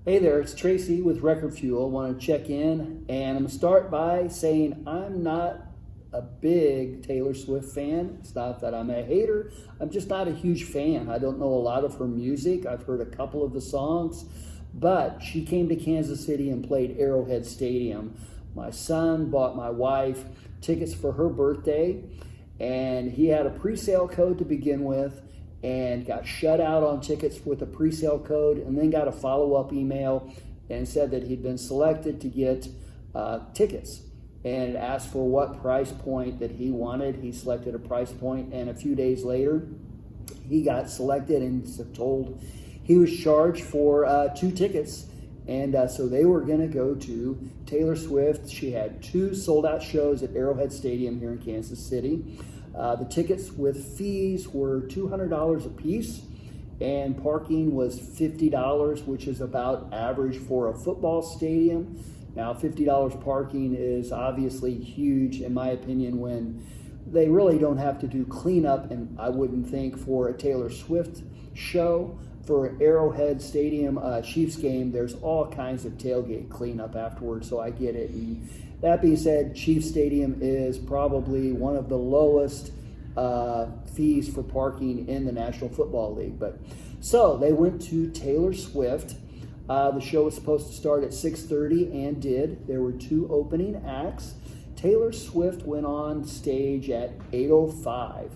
Hey there, it's Tracy with Record Fuel. Want to check in, and I'm going to start by saying I'm not a big Taylor Swift fan. It's not that I'm a hater, I'm just not a huge fan. I don't know a lot of her music. I've heard a couple of the songs, but she came to Kansas City and played Arrowhead Stadium. My son bought my wife tickets for her birthday, and he had a pre-sale code to begin with, and got shut out on tickets with a pre-sale code, and then got a follow-up email and said that he'd been selected to get tickets, and asked for what price point that he wanted. He selected a price point, and a few days later he got selected and told he was charged for 2 tickets. And so they were going to go to Taylor Swift. She had 2 sold-out shows at Arrowhead Stadium here in Kansas City. The tickets with fees were $200 a piece, and parking was $50, which is about average for a football stadium. Now, $50 parking is obviously huge, in my opinion, when they really don't have to do cleanup, and I wouldn't think for a Taylor Swift show. For Arrowhead Stadium Chiefs game, there's all kinds of tailgate cleanup afterwards, so I get it. And that being said, Chiefs Stadium is probably one of the lowest fees for parking in the National Football League. But so they went to Taylor Swift. The show was supposed to start at 6:30 and did. There were 2 opening acts. Taylor Swift went on stage at 8:05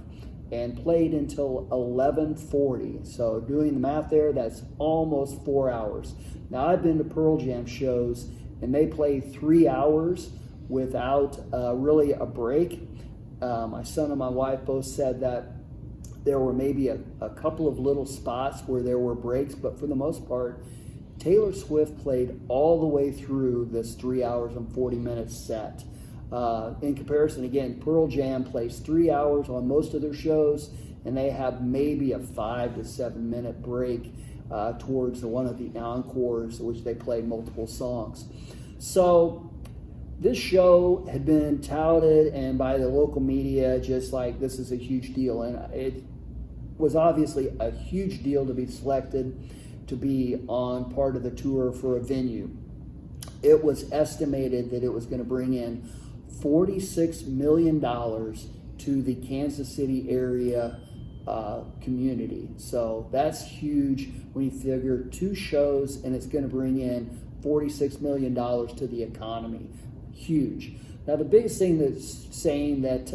and played until 11:40. So doing the math there, that's almost 4 hours. Now, I've been to Pearl Jam shows, and they play 3 hours without really a break. My son and my wife both said that there were maybe a couple of little spots where there were breaks, but for the most part, Taylor Swift played all the way through this 3 hours and 40 minutes set. In comparison, again, Pearl Jam plays 3 hours on most of their shows, and they have maybe a 5 to 7 minute break towards one of the encores, which they play multiple songs. So this show had been touted and by the local media just like this is a huge deal, and it was obviously a huge deal to be selected to be on part of the tour for a venue. It was estimated that it was going to bring in $46 million to the Kansas City area community. So that's huge when you figure 2 shows and it's going to bring in $46 million to the economy. Huge. Now, the biggest thing that's saying that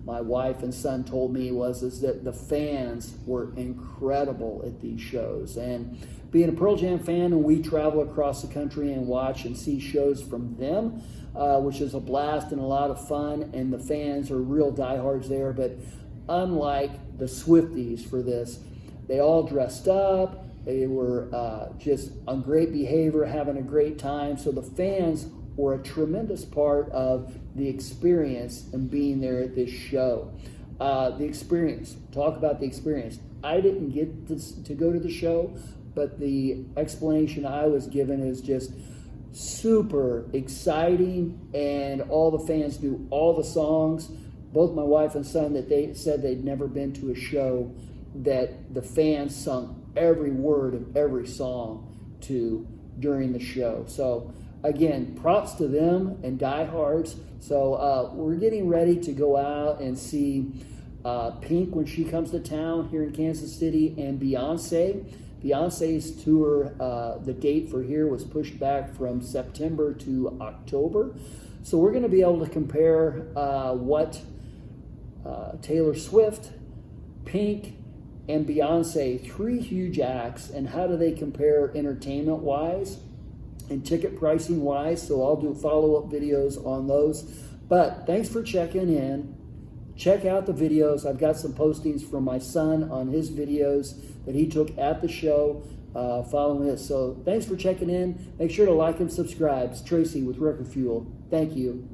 my wife and son told me is that the fans were incredible at these shows. And being a Pearl Jam fan, and we travel across the country and watch and see shows from them, which is a blast and a lot of fun, and the fans are real diehards there. But unlike the Swifties for this, they all dressed up. They were just on great behavior, having a great time. So the fans were a tremendous part of the experience and being there at this show. The experience, talk about the experience. I didn't get to go to the show, but the explanation I was given is just super exciting, and all the fans knew all the songs. Both my wife and son, that they said they'd never been to a show that the fans sung every word of every song to during the show. So again, props to them and diehards. So we're getting ready to go out and see Pink when she comes to town here in Kansas City, and Beyonce. Beyonce's tour, the date for here was pushed back from September to October. So we're going to be able to compare what Taylor Swift, Pink, and Beyonce, 3 huge acts, and how do they compare entertainment-wise and ticket pricing-wise. So I'll do follow-up videos on those. But thanks for checking in. Check out the videos. I've got some postings from my son on his videos that he took at the show following this. So thanks for checking in. Make sure to like and subscribe. It's Tracy with Record Fuel. Thank you.